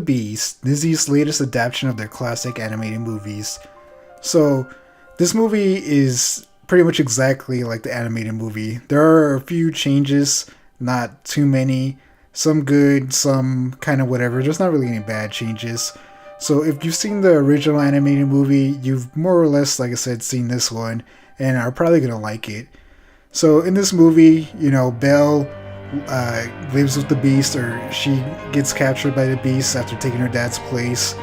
Beast, Disney's latest adaptation of their classic animated movies. So, this movie is pretty much exactly like the animated movie. There are a few changes, not too many. Some good, some kind of whatever. There's not really any bad changes. So, if you've seen the original animated movie, you've more or less, like I said, seen this one and are probably gonna like it. So, in this movie, Belle lives with the Beast, or she gets captured by the Beast after taking her dad's place.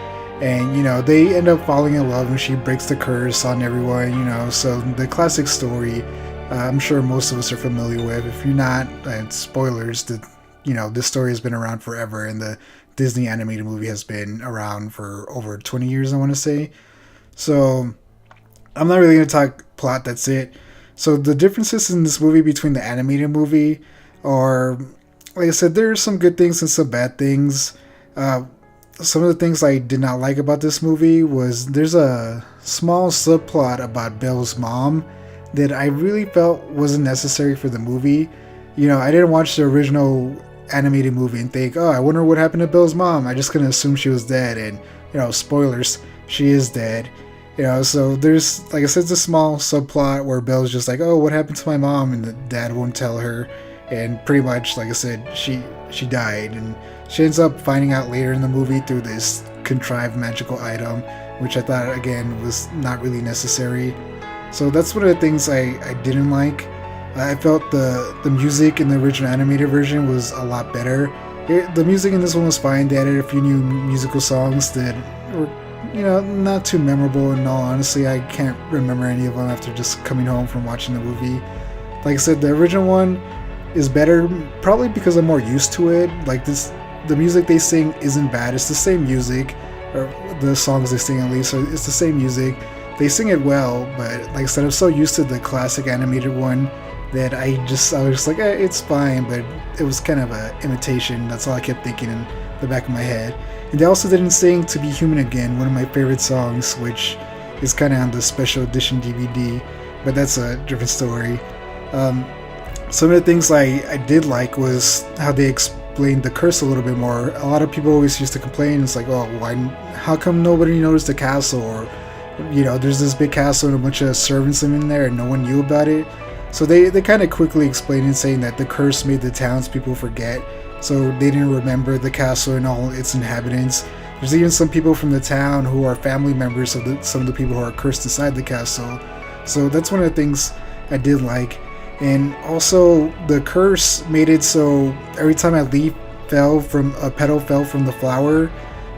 And, they end up falling in love and she breaks the curse on everyone, So, the classic story, I'm sure most of us are familiar with. If you're not, spoilers, this story has been around forever, and the Disney animated movie has been around for over 20 years, I want to say. So, I'm not really going to talk plot, that's it. So, the differences in this movie between the animated movie are, like I said, there are some good things and some bad things. Some of the things I did not like about this movie was there's a small subplot about Belle's mom that I really felt wasn't necessary for the movie. I didn't watch the original animated movie and think, oh, I wonder what happened to Belle's mom. I just gonna assume she was dead, and spoilers, she is dead. So there's, like I said, it's a small subplot where Belle's just like, oh, what happened to my mom, and the dad won't tell her, and pretty much, like I said, she died, and she ends up finding out later in the movie through this contrived magical item, which I thought, again, was not really necessary. So that's one of the things I didn't like. I felt the music in the original animated version was a lot better. The music in this one was fine. They added a few new musical songs that were, not too memorable, and all honestly, I can't remember any of them after just coming home from watching the movie. Like I said, the original one is better, probably because I'm more used to it. The music they sing isn't bad. It's the same music, or the songs they sing at least, so it's the same music. They sing it well, but like I said, I'm so used to the classic animated one that I was just like, it's fine, but it was kind of an imitation. That's all I kept thinking in the back of my head. And they also didn't sing To Be Human Again, one of my favorite songs, which is kind of on the special edition DVD, but that's a different story. Some of the things I did like was how they explained the curse a little bit more. A lot of people always used to complain, it's like, oh, how come nobody noticed the castle? Or, there's this big castle and a bunch of servants in there and no one knew about it. So they kind of quickly explained it, saying that the curse made the townspeople forget, so they didn't remember the castle and all its inhabitants. There's even some people from the town who are family members of some of the people who are cursed inside the castle. So that's one of the things I did like. And also, the curse made it so every time a petal fell from the flower,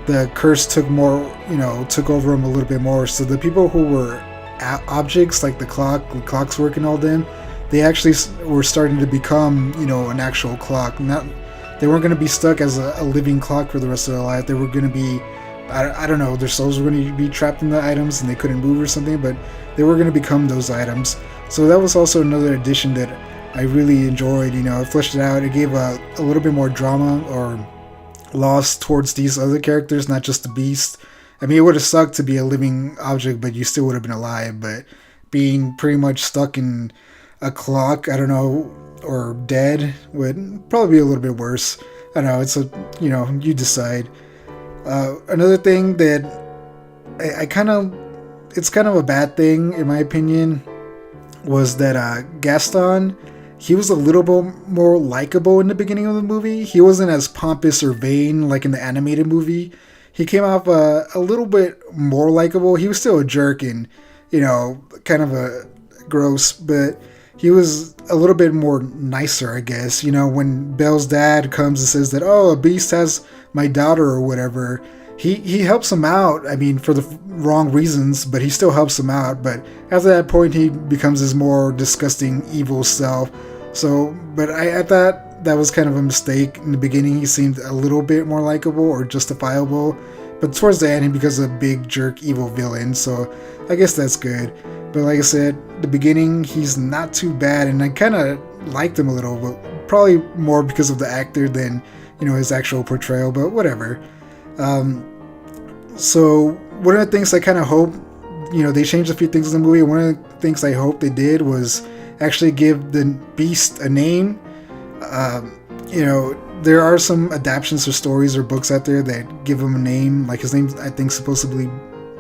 the curse took over them a little bit more. So the people who were objects, like the clock's working all them, they actually were starting to become, an actual clock. They weren't going to be stuck as a living clock for the rest of their life. They were going to be, I don't know, their souls were going to be trapped in the items and they couldn't move or something, but they were going to become those items. So that was also another addition that I really enjoyed. It fleshed it out. It gave a little bit more drama or loss towards these other characters, not just the Beast. I mean, it would have sucked to be a living object, but you still would have been alive. But being pretty much stuck in a clock, I don't know, or dead would probably be a little bit worse. I don't know. You decide. Another thing that it's kind of a bad thing in my opinion, was that Gaston, he was a little bit more likable in the beginning of the movie. He wasn't as pompous or vain like in the animated movie. He came off a little bit more likable. He was still a jerk and, kind of a gross, but he was a little bit more nicer, I guess. When Belle's dad comes and says that, oh, a Beast has my daughter or whatever, he helps him out. I mean, for the wrong reasons, but he still helps him out. But after that point, he becomes his more disgusting, evil self. So, but I thought that was kind of a mistake. In the beginning, he seemed a little bit more likable or justifiable. But towards the end, he becomes a big jerk, evil villain. So, I guess that's good. But like I said, the beginning, he's not too bad. And I kind of liked him a little, but probably more because of the actor than, his actual portrayal. But whatever. So one of the things I kind of hope, they changed a few things in the movie. One of the things I hope they did was actually give the Beast a name. there are some adaptations or stories or books out there that give him a name. Like his name, I think, supposedly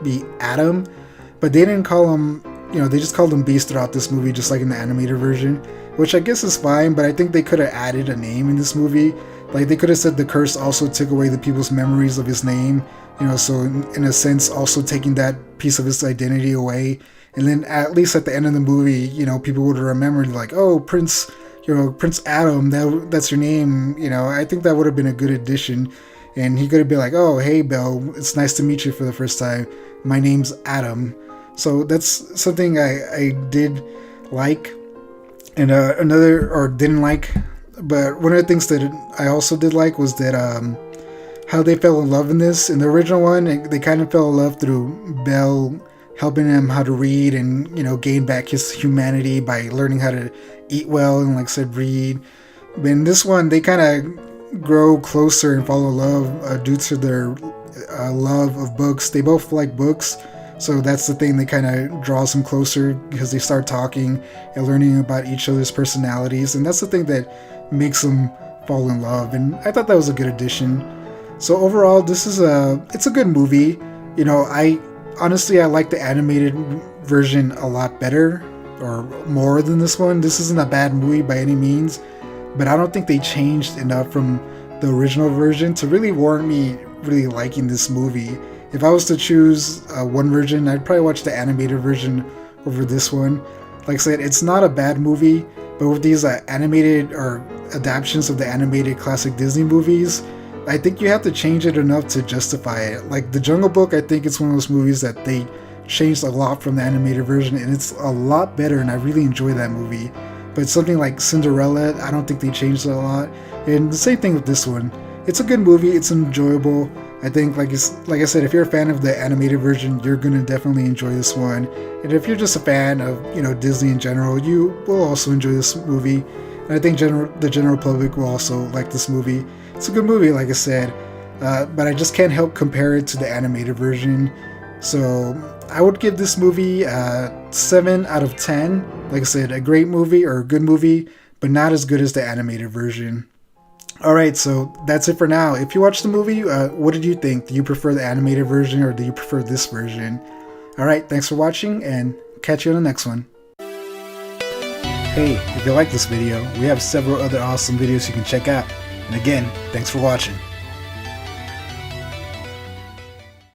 be Adam, but they didn't call him. They just called him Beast throughout this movie, just like in the animated version, which I guess is fine. But I think they could have added a name in this movie. Like they could have said the curse also took away the people's memories of his name. So in a sense, also taking that piece of his identity away. And then at least at the end of the movie, people would have remembered like, oh, Prince Adam, that's your name. I think that would have been a good addition. And he could have been like, oh, hey, Belle, it's nice to meet you for the first time. My name's Adam. So that's something I did like. And didn't like. But one of the things that I also did like was that how they fell in love in this. In the original one, they kind of fell in love through Belle helping him how to read and, gain back his humanity by learning how to eat well and, like I said, read. But in this one, they kind of grow closer and fall in love due to their love of books. They both like books. So that's the thing that kind of draws them closer because they start talking and learning about each other's personalities. And that's the thing that makes them fall in love. And I thought that was a good addition. So overall, it's a good movie. Honestly, I like the animated version a lot better or more than this one. This isn't a bad movie by any means, but I don't think they changed enough from the original version to really warrant me really liking this movie. If I was to choose one version, I'd probably watch the animated version over this one. Like I said, it's not a bad movie, but with these animated or adaptations of the animated classic Disney movies, I think you have to change it enough to justify it. Like The Jungle Book, I think it's one of those movies that they changed a lot from the animated version, and it's a lot better, and I really enjoy that movie. But something like Cinderella, I don't think they changed it a lot. And the same thing with this one. It's a good movie, it's enjoyable. I think, like I said, if you're a fan of the animated version, you're gonna definitely enjoy this one. And if you're just a fan of Disney in general, you will also enjoy this movie. And I think the general public will also like this movie. It's a good movie, like I said, but I just can't help compare it to the animated version. So I would give this movie 7 out of 10. Like I said, a great movie or a good movie, but not as good as the animated version. Alright, so that's it for now. If you watched the movie, what did you think? Do you prefer the animated version or do you prefer this version? Alright, thanks for watching and catch you on the next one. Hey, if you like this video, we have several other awesome videos you can check out. And again, thanks for watching.